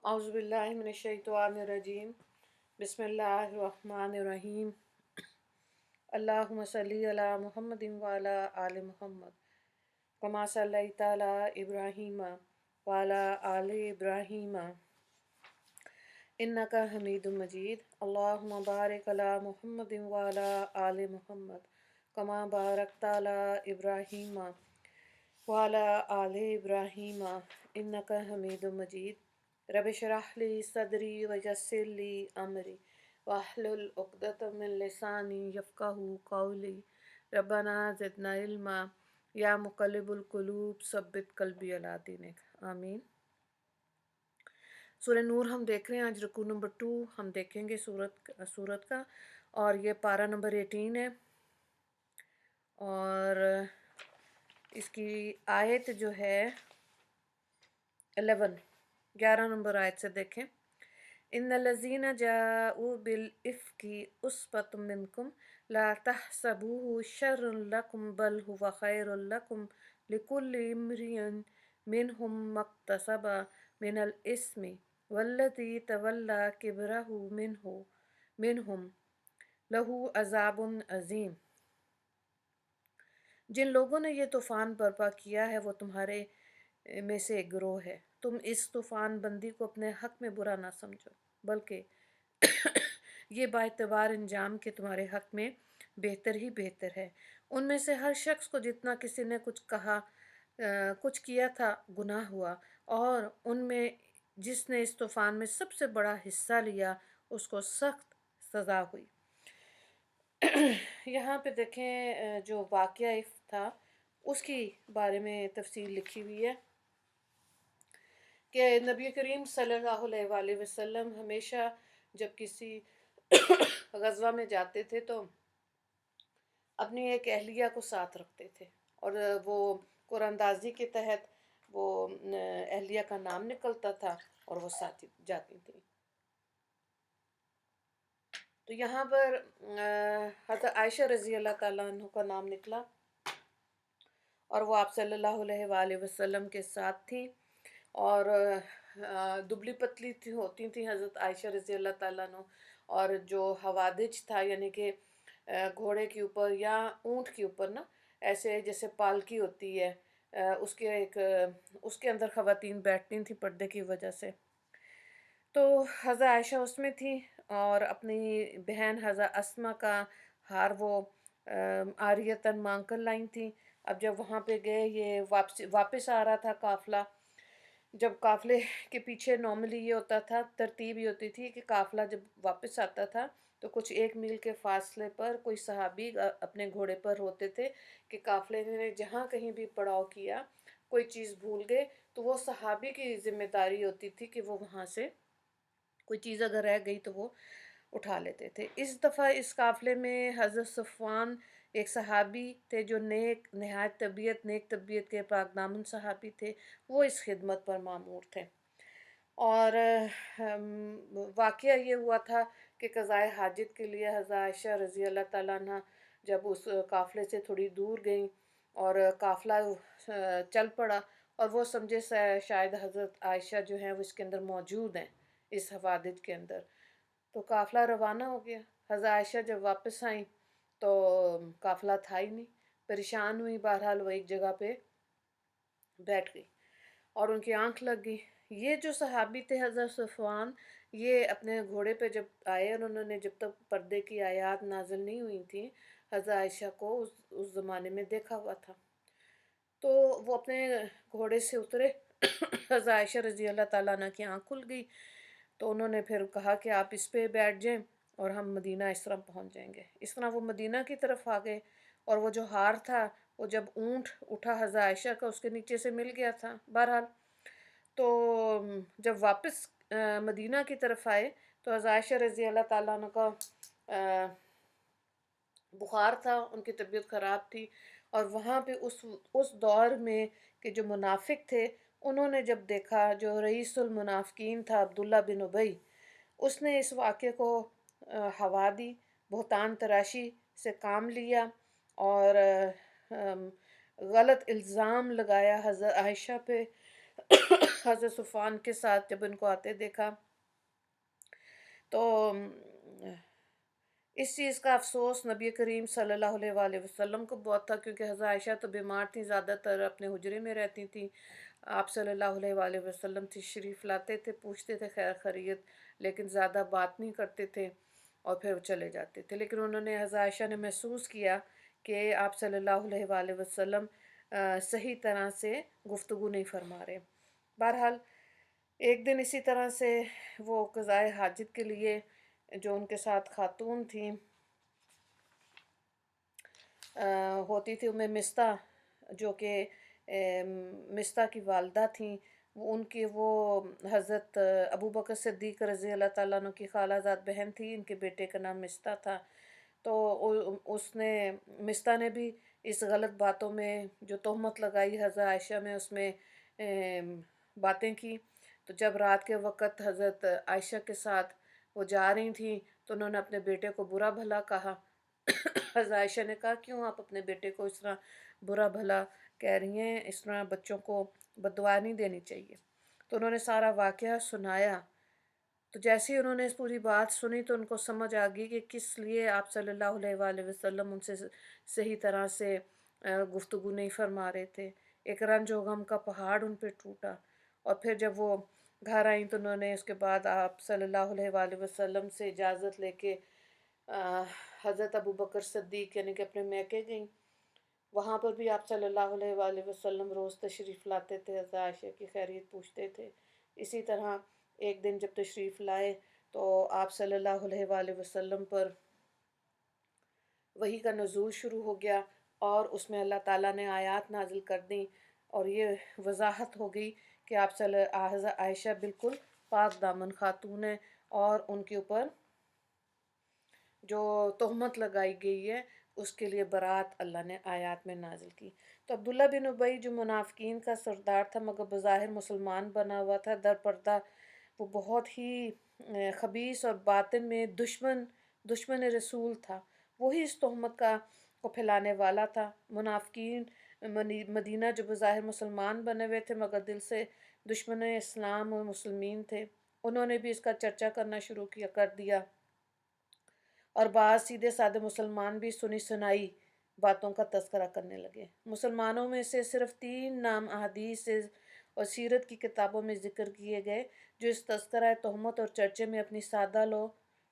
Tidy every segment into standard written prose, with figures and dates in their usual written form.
औज़ु बिल्लाहि मिनश्शैतानिर्रजीम बिस्मिल्लाहिर्रहमानिर्रहीम अल्लाहुम्मा सल्लि अला मुहम्मदिन व अला आलि मुहम्मद कमा सल्लैता अला इब्राहीम व अला आलि इब्राहीम इन्नका हमीदुम मजीद। अल्लाहुम्मा बारिक अला मुहम्मदिन व अला आलि मुहम्मद कमा बारकता अला इब्राहीम व अला आलि इब्राहीम इन्नका हमीदुम मजीद। रब्बि इश्रह ली सदरी व यस्सिर ली अमरी वहलुल उक़दतम मिन लिसानी यफ़क़हू क़ौली। रब्बना ज़िदना इल्मा या मुक़ल्लिबुल क़ुलूब सब्बित क़ल्बी अला दीनिक। आमीन। सूरह नूर हम देख रहे हैं। आज रुकू नंबर 2 हम देखेंगे सूरत का, और ये पारा नंबर 18 है, और इसकी आयत जो है 11 नंबर आयत से देखें। इन्नल्लज़ीना जाऊ बिल इफ़्की उस्बतुम मिनकुम ला तहसबूहु शर्रन लकुम बल हुवा खैरुल लकुम लिकुल्लि इम्रिइन मिनहुम मक्तसबा मिनल इस्मि वल्लज़ी तवल्ला किब्रहु मिनहुम लहू अज़ाबुन अज़ीम। जिन लोगों ने ये तूफ़ान बर्पा किया है वो तुम्हारे में से एक गिरोह है। तुम इस तूफ़ान बंदी को अपने हक़ में बुरा ना समझो, बल्कि ये बाएतबार अंजाम के तुम्हारे हक़ में बेहतर ही बेहतर है। उनमें से हर शख्स को जितना किसी ने कुछ किया था गुनाह हुआ, और उनमें जिसने इस तूफ़ान में सबसे बड़ा हिस्सा लिया उसको सख्त सज़ा हुई। यहाँ पे देखें, जो वाक़या था उसकी बारे में तफसील लिखी हुई है कि नबी करीम सल्लल्लाहु अलैहि वसल्लम हमेशा जब किसी गज़वा में जाते थे तो अपनी एक अहलिया को साथ रखते थे, और वो कुरानदाजी के तहत वो अहलिया का नाम निकलता था और वो साथ जाती थी। तो यहाँ पर हज़रत आयशा रज़ी अल्लाह ताला अन्हा का नाम निकला, और वो आप सल्लल्लाहु अलैहि वसल्लम के साथ थी, और दुबली पतली होती थी हज़रत आयशा रज़ी अल्लाह ताला अन्हा। और जो हवादिज था, यानी कि घोड़े के ऊपर या ऊँट के ऊपर ना, ऐसे जैसे पालकी होती है, उसके अंदर ख़वातीन बैठती थी पर्दे की वजह से। तो हज़रत आयशा उसमें थी, और अपनी बहन हज़रत अस्मा का हार वो आरियतन मांग कर लाई थी। अब जब वहाँ पे गए, ये वापस आ रहा था काफ़िला। जब काफ़िले के पीछे नॉर्मली ये होता था, तरतीब ये होती थी कि काफ़िला जब वापस आता था तो कुछ 1 मील के फासले पर कोई सहाबी अपने घोड़े पर होते थे कि काफ़िले ने जहाँ कहीं भी पड़ाव किया, कोई चीज़ भूल गए, तो वो सहाबी की ज़िम्मेदारी होती थी कि वो वहाँ से कोई चीज़ अगर रह गई तो वो उठा लेते थे। इस दफ़ा इस काफ़िले में हज़रत सफ़वान एक सहाबी थे जो नेक तबीयत के पाकदामन सहाबी थे। वो इस खिदमत पर मामूर थे, और वाक़या ये हुआ था कि क़ज़ाए हाजत के लिए हज़रत आयशा रज़ी अल्लाह ताला अन्हा जब उस काफ़िले से थोड़ी दूर गईं, और काफ़िला चल पड़ा, और वो समझे शायद हज़रत आयशा जो हैं वो इसके अंदर मौजूद हैं, इस हवादिज के अंदर। तो काफ़िला रवाना हो गया। हज़रत आयशा जब वापस आई तो काफ़िला था ही नहीं। परेशान हुई, बहरहाल वो एक जगह पे बैठ गई और उनकी आंख लग गई। ये जो सहाबी थे हज़रत सफ़वान, ये अपने घोड़े पे जब आए, और उन्होंने जब तक पर्दे की आयत नाज़िल नहीं हुई थी, हज़रत आयशा को उस ज़माने में देखा हुआ था। तो वो अपने घोड़े से उतरे। हज़रत आयशा रज़ी अल्लाह ताला अन्हा की आँख खुल गई, तो उन्होंने फिर कहा कि आप इस पे बैठ जाएं और हम मदीना इस तरह पहुँच जाएंगे। इस तरह वो मदीना की तरफ आ गए, और वो जो हार था वो जब ऊँट उठा हज़रत आयशा का, उसके नीचे से मिल गया था। बहरहाल तो जब वापस मदीना की तरफ आए तो हज़रत आयशा रज़ी अल्लाह ताला अन्हा का बुखार था, उनकी तबीयत ख़राब थी, और वहाँ पे उस दौर में के जो मुनाफिक थे, उन्होंने जब देखा, जो रईसुल मुनाफिकीन था अब्दुल्ला बिन उबई, उसने इस वाक़े को हवा दी, बहतान तराशी से काम लिया, और गलत इल्ज़ाम लगाया हज़रत आयशा पे حضرت صفवान के साथ जब इनको आते देखा तो इस चीज़ का अफ़सोस नबी करीम सल्लल्लाहु अलैहि वसल्लम को बहुत था, क्योंकि हज़रत आयशा तो बीमार थी, ज़्यादातर अपने हुजरे में रहती थीं। आप सल्लल्लाहु अलैहि वसल्लम तशरीफ़ लाते थे, पूछते थे खैर खैरियत, लेकिन ज़्यादा बात नहीं करते थे और फिर वो चले जाते थे। लेकिन उन्होंने, हज़रत आयशा ने महसूस किया कि आप सल्लल्लाहु अलैहि वसल्लम सही तरह से गुफ्तगू नहीं फरमा रहे। बहरहाल एक दिन इसी तरह से वो क़ज़ाए हाजत के लिए, जो उनके साथ खातून थी होती थी उम्मे मिस्ता, जो कि मिस्ता की वालदा थी, वो उनकी वो हज़रत अबू बकर सिद्दीक़ रज़ी अल्लाह तआला अन्हु की खालाजाद बहन थी, इनके बेटे का नाम मिस्ता था। तो उसने, मिस्ता ने भी इस गलत बातों में जो तोहमत लगाई हज़रत आयशा में, उसमें बातें की। तो जब रात के वक़्त हज़रत आयशा के साथ वो जा रही थी, तो उन्होंने अपने बेटे को बुरा भला कहा। हज़रत आयशा ने कहा, क्यों आप अपने बेटे को इस तरह बुरा भला कह रही हैं, इस तरह बच्चों को बद्दुआ नहीं देनी चाहिए। तो उन्होंने सारा वाक़या सुनाया। तो जैसे ही उन्होंने इस पूरी बात सुनी, तो उनको समझ आ गई कि किस लिए आप सल्लल्लाहु अलैहि वसल्लम उनसे सही तरह से गुफ्तगू नहीं फरमा रहे थे। एक रंज और गम का पहाड़ उन पे टूटा। और फिर जब वो घर आईं, तो उन्होंने उसके बाद आप सल्लल्लाहु अलैहि वसल्लम से इजाज़त लेके हज़रत अबू बकर सिद्दीक़ यानी कि अपने मैके गईं। वहाँ पर भी आप सल्लल्लाहु अलैहि वसल्लम रोज़ तशरीफ़ लाते थे, हज़रत आयशा की खैरियत पूछते थे। इसी तरह एक दिन जब तशरीफ़ लाए, तो आप सल्लल्लाहु अलैहि वसल्लम पर वही का नुज़ूल शुरू हो गया, और उसमें अल्लाह ताला ने आयत नाज़िल कर दी, और ये वज़ाहत हो गई कि आप हज़रत आयशा बिल्कुल पाक दामन खातून हैं, और उनके ऊपर जो तोहमत लगाई गई है उसके लिए बरात अल्लाह ने आयत में नाजिल की। तो अब्दुल्ला बिन उबई जो मुनाफिकीन का सरदार था, मगर बज़ाहिर मुसलमान बना हुआ था, दर पर्दा वो बहुत ही खबीस और बातिन में दुश्मन रसूल था। वही इस तोहमत का को फैलाने वाला था। मुनाफिकीन मदीना जो बज़ाहिर मुसलमान बने हुए थे, मगर दिल से दुश्मन इस्लाम और मुसलमीन थे, उन्होंने भी इसका चर्चा करना शुरू कर दिया। और बाज़ सीधे साधे मुसलमान भी सुनी सुनाई बातों का तज़किरा करने लगे। मुसलमानों में से सिर्फ़ 3 नाम अहादीस से और सीरत की किताबों में ज़िक्र किए गए, जो इस तज़किरा तोहमत और चर्चे में अपनी सादा लो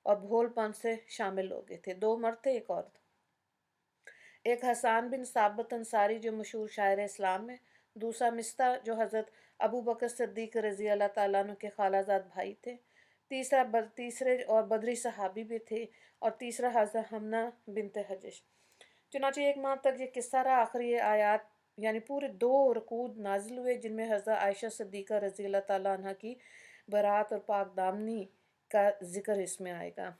और भोलपन से शामिल हो गए थे। 2 मर्द थे, एक औरत। एक हसन बिन साबित अंसारी जो मशहूर शायर इस्लाम है, दूसरा मिस्ता जो हज़रत अबू बकर सिद्दीक़ रज़ी अल्लाह तआला अन्हु के खालाजाद भाई थे, तीसरे और बदरी सहाबी भी थे, और तीसरा हज़रत हमना बिनते हजश। चुनांचे 1 माह तक ये किस्सा रहा। आखिर ये आयत यानी पूरे 2 रुकूद नाज़िल हुए, जिनमें हज़रत आयशा सिद्दीक़ा रज़ी अल्लाह तआला अन्हा की बरात और पाक दामनी का ज़िक्र इसमें आएगा।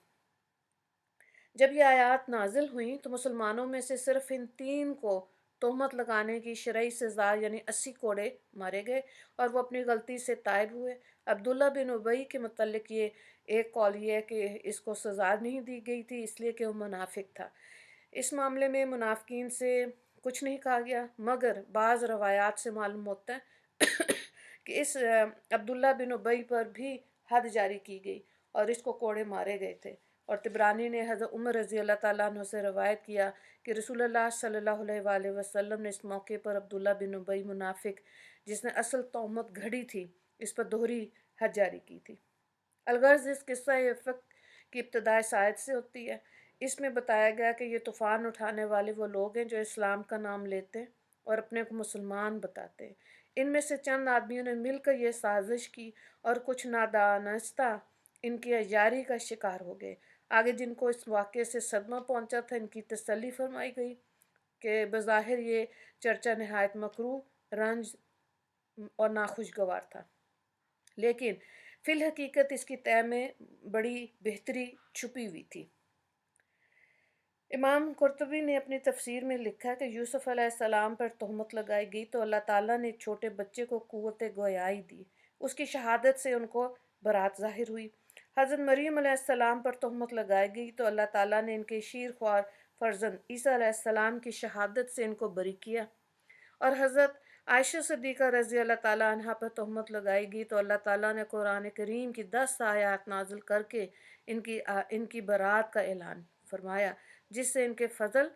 जब ये आयत नाज़िल हुई, तो मुसलमानों में से सिर्फ इन 3 को तोहमत लगाने की शरई सज़ा यानी 80 कोड़े मारे गए, और वो अपनी गलती से ताइब हुए। अब्दुल्ला बिन उबई के मुतल्लिक़ ये एक कौल ये है कि इसको सज़ा नहीं दी गई थी, इसलिए कि वो मुनाफिक था। इस मामले में मुनाफिकीन से कुछ नहीं कहा गया, मगर बाज़ रवायात से मालूम होता है कि इस अब्दुल्ला बिन उबई पर भी हद जारी की गई और इसको कोड़े मारे गए थे। और तिबरानी ने हज़रत उमर रज़ी अल्लाह तआला अन्हु से रवायत किया कि रसूलुल्लाह सल्लल्लाहु अलैहि वसल्लम ने इस मौके पर अब्दुल्ला बिन उबई मुनाफिक, जिसने असल तोहमत घड़ी थी, इस पर दोहरी हद जारी की थी। अलगर्ज़ इस किस्सा इफ़्क की इब्तिदा इस आयत से होती है। इसमें बताया गया कि ये तूफ़ान उठाने वाले वो लोग हैं जो इस्लाम का नाम लेते हैं और अपने को मुसलमान बताते हैं। इनमें से चंद आदमियों ने मिलकर यह साजिश की, और कुछ नादानस्ता इनकी अय्यारी का शिकार हो गए। आगे जिनको इस वाक़ये से सदमा पहुंचा था, इनकी तसल्ली फरमाई गई कि बज़ाहिर ये चर्चा नहायत मकरूह, रंज और नाखुशगवार था, लेकिन फिल हकीकत इसकी तय में बड़ी बेहतरी छुपी हुई थी। इमाम कुर्तुबी ने अपनी तफसीर में लिखा कि यूसुफ अलैहिस्सलाम पर तोहमत लगाई गई, तो अल्लाह ताला ने एक छोटे बच्चे को कुव्वत गोयाई दी। उसकी शहादत से उनको बरात ज़ाहिर हुई। हज़रत मरीम अलैहिस्सलाम पर तोहमत लगाई गई, तो अल्लाह ताला ने इनके शीर ख्वार फ़र्जंद ईसा अलैहिस्सलाम की शहादत से इनको बरी किया। और हज़रत عائشہ صدیقہ رضی اللہ تعالیٰ عنہا پر تہمت لگائی گئی تو اللہ تعالیٰ نے قرآن کریم کی 10 آیات نازل کر کے ان کی برات کا اعلان فرمایا، جس سے ان کے فضل،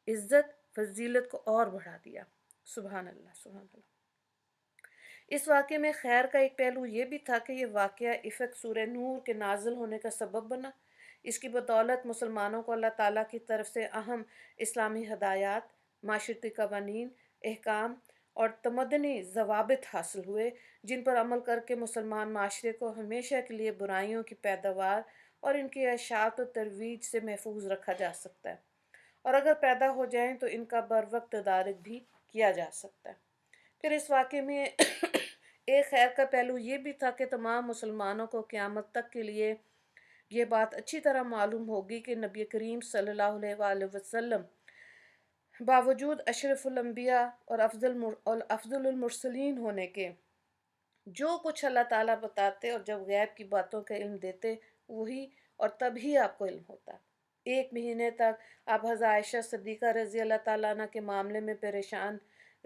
عزت، فضیلت کو اور بڑھا دیا۔ سبحان اللہ، سبحان اللہ۔ اس واقعے میں خیر کا ایک پہلو یہ بھی تھا کہ یہ واقعہ افق سورہ نور کے نازل ہونے کا سبب بنا۔ اس کی بدولت مسلمانوں کو اللہ تعالیٰ کی طرف سے اہم اسلامی ہدایات، معاشرتی قوانین، احکام اور تمدنی ضوابط حاصل ہوئے، جن پر عمل کر کے مسلمان معاشرے کو ہمیشہ کے لیے برائیوں کی پیداوار اور ان کی اشاعت و ترویج سے محفوظ رکھا جا سکتا ہے، اور اگر پیدا ہو جائیں تو ان کا بروقت تدارک بھی کیا جا سکتا ہے۔ پھر اس واقعے میں ایک خیر کا پہلو یہ بھی تھا کہ تمام مسلمانوں کو قیامت تک کے لیے یہ بات اچھی طرح معلوم ہوگی کہ نبی کریم صلی اللہ علیہ وآلہ وسلم باوجود اشرف الانبیاء اور افضل المرسلین ہونے کے، جو کچھ اللہ تعالیٰ بتاتے اور جب غیب کی باتوں کا علم دیتے وہی اور تبھی آپ کو علم ہوتا۔ ایک مہینے تک آپ حضرت عائشہ صدیقہ رضی اللہ تعالیٰ عنہ کے معاملے میں پریشان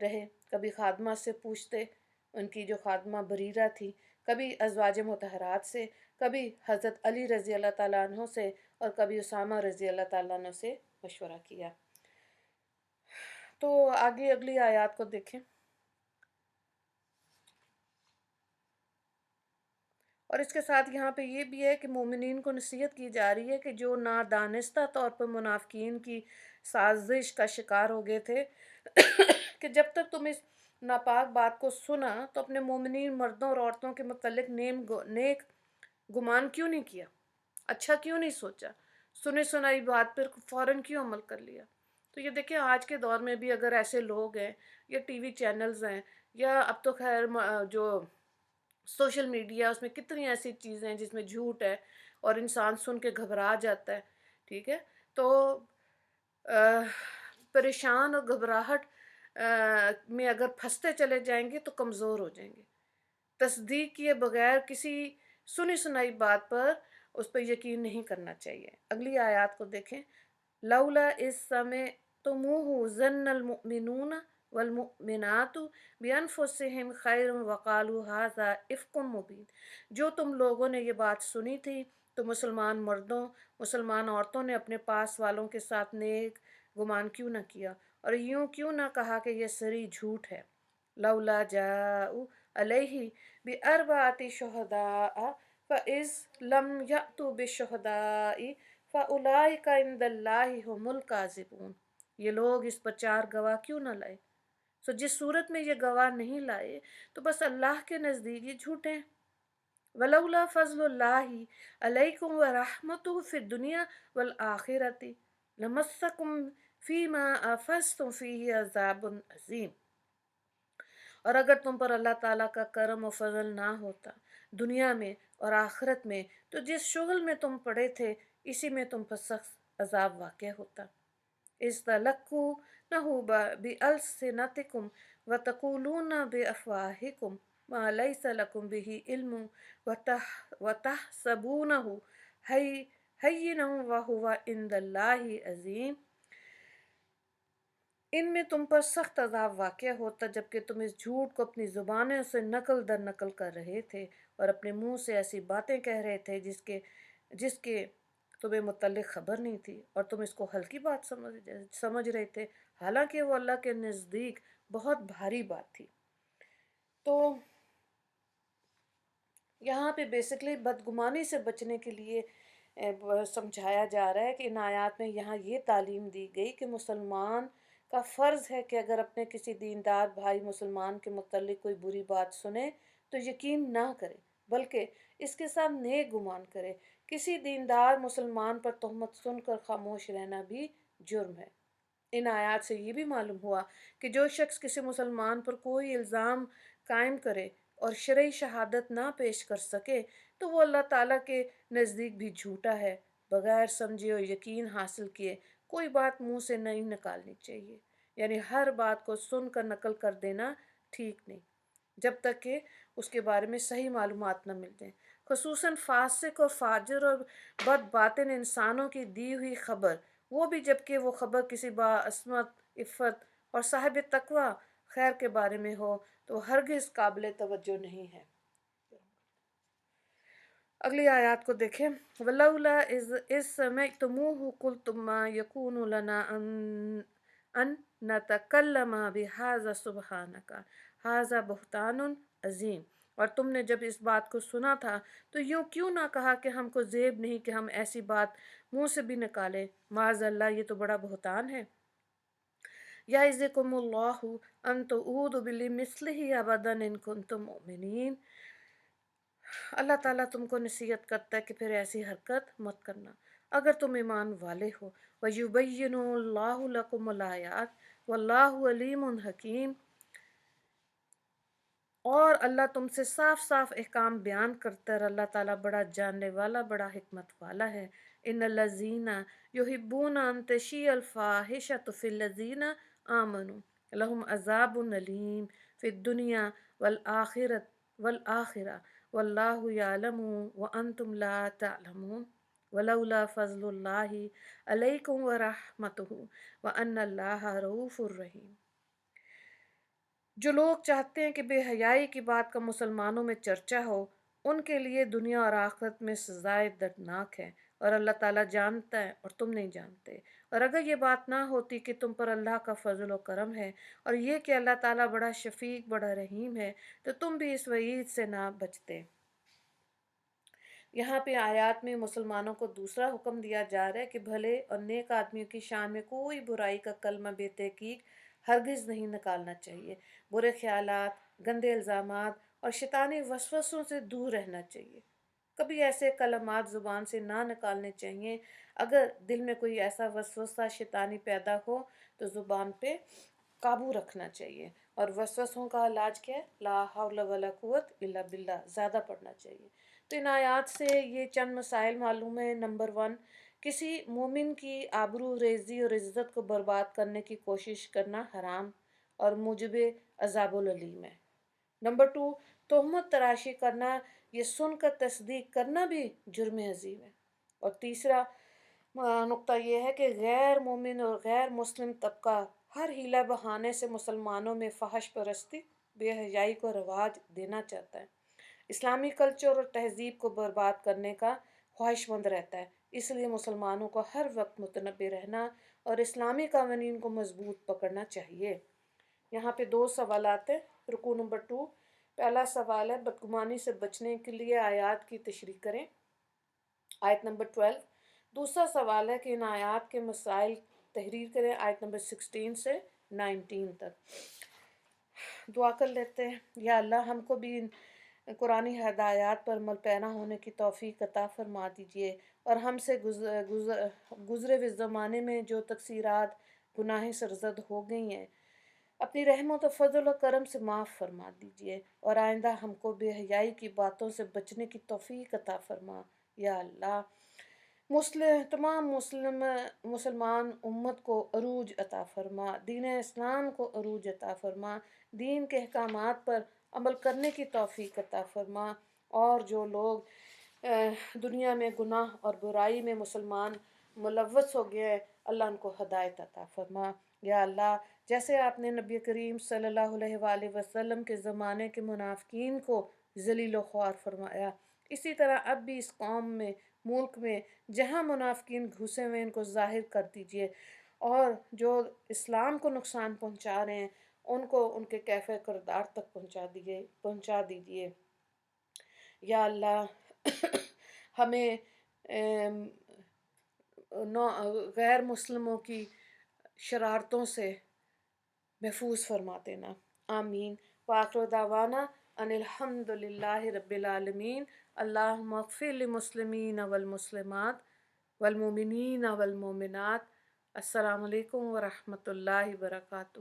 رہے، کبھی خادمہ سے پوچھتے، ان کی جو خادمہ بریرہ تھی، کبھی ازواج مطہرات سے، کبھی حضرت علی رضی اللہ تعالیٰ عنہ سے، اور کبھی اسامہ رضی اللہ تعالیٰ عنہ سے مشورہ کیا۔ تو آگے اگلی آیات کو دیکھیں۔ اور اس کے ساتھ یہاں پہ یہ بھی ہے کہ مومنین کو نصیحت کی جا رہی ہے کہ جو نادانستہ طور پر منافقین کی سازش کا شکار ہو گئے تھے کہ جب تک تم اس ناپاک بات کو سنا تو اپنے مومنین مردوں اور عورتوں کے متعلق نیک گمان کیوں نہیں کیا، اچھا کیوں نہیں سوچا، سنی سنائی بات پر فوراً کیوں عمل کر لیا۔ تو یہ دیکھیں آج کے دور میں بھی اگر ایسے لوگ ہیں یا ٹی وی چینلز ہیں یا اب تو خیر جو سوشل میڈیا، اس میں کتنی ایسی چیزیں ہیں جس میں جھوٹ ہے اور انسان سن کے گھبرا جاتا ہے، ٹھیک ہے، تو پریشان اور گھبراہٹ میں اگر پھنستے چلے جائیں گے تو کمزور ہو جائیں گے۔ تصدیق کیے بغیر کسی سنی سنائی بات پر اس پہ یقین نہیں کرنا چاہیے۔ اگلی آیات کو دیکھیں۔ لولا اس سمعتموہ ظن المؤمنون والمؤمنات بانفسہم خیرا وقالوا ھذا افک مبین۔ جو تم لوگوں نے یہ بات سنی تھی تو مسلمان مردوں، مسلمان عورتوں نے اپنے پاس والوں کے ساتھ نیک گمان کیوں نہ کیا اور یوں کیوں نہ کہا کہ یہ سری جھوٹ ہے۔ لولا جاءوا علیہ باربعۃ شہداء فاذ لم یأتوا بالشہداء فاولئک عند اللہ ھم الکاذبون۔ یہ لوگ اس پر 4 گواہ کیوں نہ لائے، سو جس صورت میں یہ گواہ نہیں لائے تو بس اللہ کے نزدیک یہ جھوٹے ہیں۔ ولولا فضل اللہ علیکم ورحمتہ فی الدنیا والآخرۃ لمسکم فیما افضتم فیہ عذاب عظیم۔ اور اگر تم پر اللہ تعالیٰ کا کرم و فضل نہ ہوتا دنیا میں اور آخرت میں تو جس شغل میں تم پڑے تھے اسی میں تم پر سخت عذاب واقع ہوتا۔ اِذْ بِأَلْسِنَتِكُمْ وَتَقُولُونَ بِأَفْوَاهِكُمْ مَا لَيْسَ لَكُمْ بِهِ عِلْمٌ وَتَحْسَبُونَهُ هَيِّنًا وَهُوَ عِندَ اللَّهِ عَظِيمٌ۔ ان میں تم پر سخت عذاب واقع ہوتا جبکہ تم اس جھوٹ کو اپنی زبانوں سے نقل در نقل کر رہے تھے اور اپنے منہ سے ایسی باتیں کہہ رہے تھے جس کے تمہیں متعلق خبر نہیں تھی اور تم اس کو ہلکی بات سمجھ رہے تھے، حالانکہ وہ اللہ کے نزدیک بہت بھاری بات تھی۔ تو یہاں پہ بیسکلی بدگمانی سے بچنے کے لیے سمجھایا جا رہا ہے کہ ان آیات میں یہاں یہ تعلیم دی گئی کہ مسلمان کا فرض ہے کہ اگر اپنے کسی دیندار بھائی مسلمان کے متعلق کوئی بری بات سنے تو یقین نہ کرے بلکہ اس کے ساتھ نیک گمان کرے۔ کسی دیندار مسلمان پر تہمت سن کر خاموش رہنا بھی جرم ہے۔ ان آیات سے یہ بھی معلوم ہوا کہ جو شخص کسی مسلمان پر کوئی الزام قائم کرے اور شرعی شہادت نہ پیش کر سکے تو وہ اللہ تعالیٰ کے نزدیک بھی جھوٹا ہے۔ بغیر سمجھے اور یقین حاصل کیے کوئی بات منہ سے نہیں نکالنی چاہیے، یعنی ہر بات کو سن کر نقل کر دینا ٹھیک نہیں جب تک کہ اس کے بارے میں صحیح معلومات نہ مل جائیں، خصوصاً فاسق اور فاجر اور بد باطن انسانوں کی دی ہوئی خبر، وہ بھی جب کہ وہ خبر کسی باعصمت، عفت اور صاحب تقوی خیر کے بارے میں ہو تو ہرگز قابل توجہ نہیں ہے۔ اگلی آیات کو دیکھیں، وَلَوْلَا إِذْ سَمِعْتُمُوهُ قُلْتُم مَّا يَكُونُ لَنَا أَن نَّتَكَلَّمَ بِهَٰذَا سُبْحَانَكَ هَٰذَا بُهْتَانٌ عَظِيمٌ۔ اور تم نے جب اس بات کو سنا تھا تو یوں کیوں نہ کہا کہ ہم کو زیب نہیں کہ ہم ایسی بات منہ سے بھی نکالیں، معاذ اللہ یہ تو بڑا بہتان ہے۔ يَعِظُكُمُ اللَّهُ أَن تَعُودُوا بِمِثْلِهِ أَبَدًا إِن كُنتُم مُّؤْمِنِينَ۔ اللہ تعالیٰ تم کو نصیحت کرتا ہے کہ پھر ایسی حرکت مت کرنا اگر تم ایمان والے ہو۔ وَيُبَيِّنُ اللَّهُ لَكُمُ الْآيَاتِ وَاللَّهُ عَلِيمٌ حَكِيمٌ۔ اور اللہ تم سے صاف صاف احکام بیان کرتا ہے، اور اللہ تعالیٰ بڑا جاننے والا، بڑا حکمت والا ہے۔ ان الذین یحبون ان تشیع الفاحشۃ فی الذین آمنوا لہم عذاب علیم فی الدنیا والآخرہ واللہ یعلم وانتم لا تعلمون ولولا فضل اللہ علیکم ورحمتہ وان اللہ رؤوف الرحیم۔ جو لوگ چاہتے ہیں کہ بے حیائی کی بات کا مسلمانوں میں چرچا ہو، ان کے لیے دنیا اور آخرت میں سزائے دردناک ہے، اور اللہ تعالیٰ جانتا ہے اور تم نہیں جانتے۔ اور اگر یہ بات نہ ہوتی کہ تم پر اللہ کا فضل و کرم ہے اور یہ کہ اللہ تعالیٰ بڑا شفیق بڑا رحیم ہے تو تم بھی اس وعید سے نہ بچتے۔ یہاں پہ آیات میں مسلمانوں کو دوسرا حکم دیا جا رہا ہے کہ بھلے اور نیک آدمیوں کی شان میں کوئی برائی کا کلمہ بے تحقیق ہرگز نہیں نکالنا چاہیے، برے خیالات، گندے الزامات اور شیطانی وسوسوں سے دور رہنا چاہیے۔ کبھی ایسے کلمات زبان سے نہ نکالنے چاہیے۔ اگر دل میں کوئی ایسا وسوسہ شیطانی پیدا ہو تو زبان پہ قابو رکھنا چاہیے، اور وسوسوں کا علاج کیا ہے؟ لا حول ولا قوت الا باللہ، زیادہ پڑھنا چاہیے۔ تو ان آیات سے یہ چند مسائل معلوم ہے۔ نمبر 1، کسی مومن کی آبرو ریزی اور عزت کو برباد کرنے کی کوشش کرنا حرام اور موجب عذاب العلیم ہے۔ نمبر 2، تہمت تراشی کرنا، یہ سن کر تصدیق کرنا بھی جرم عظیم ہے۔ اور تیسرا نقطہ یہ ہے کہ غیر مومن اور غیر مسلم طبقہ ہر حیلہ بہانے سے مسلمانوں میں فحش پرستی، بے حیائی کو رواج دینا چاہتا ہے، اسلامی کلچر اور تہذیب کو برباد کرنے کا خواہش مند رہتا ہے۔ اس لیے مسلمانوں کو ہر وقت متنبہ رہنا اور اسلامی قوانین کو مضبوط پکڑنا چاہیے۔ یہاں پہ 2 سوالات ہیں۔ رکوع نمبر 2، پہلا سوال ہے بدگمانی سے بچنے کے لیے آیات کی تشریح کریں، آیت نمبر 12۔ دوسرا سوال ہے کہ ان آیات کے مسائل تحریر کریں، آیت نمبر 16 سے 19 تک۔ دعا کر لیتے ہیں۔ یا اللہ ہم کو بھی قرآنی ہدایات پر عمل پیرا ہونے کی توفیق عطا فرما دیجیے، اور ہم سے گزرے ہوئے زمانے میں جو تقصیرات گناہیں سرزد ہو گئی ہیں اپنی رحمت و فضل و کرم سے معاف فرما دیجیے، اور آئندہ ہم کو بے حیائی کی باتوں سے بچنے کی توفیق عطا فرما۔ یا اللہ تمام مسلمان امت کو عروج عطا فرما، دین اسلام کو عروج عطا فرما، دین کے احکامات پر عمل کرنے کی توفیق عطا فرما، اور جو لوگ دنیا میں گناہ اور برائی میں مسلمان ملوث ہو گئے ہیں اللہ ان کو ہدایت عطا فرما۔ یا اللہ جیسے آپ نے نبی کریم صلی اللہ علیہ وآلہ وسلم کے زمانے کے منافقین کو ذلیل و خوار فرمایا، اسی طرح اب بھی اس قوم میں، ملک میں جہاں منافقین گھسے ہوئے ان کو ظاہر کر دیجیے، اور جو اسلام کو نقصان پہنچا رہے ہیں ان کو ان کے کیف کردار تک پہنچا دیجیے۔ یا اللہ ہمیں غیر مسلموں کی شرارتوں سے محفوظ فرما دینا، آمین۔ وآخر دعوانا ان الحمد للہ رب العالمین۔ اللہم اغفر للمسلمین والمسلمات والمؤمنین والمؤمنات۔ السلام علیکم ورحمۃ اللہ وبرکاتہ۔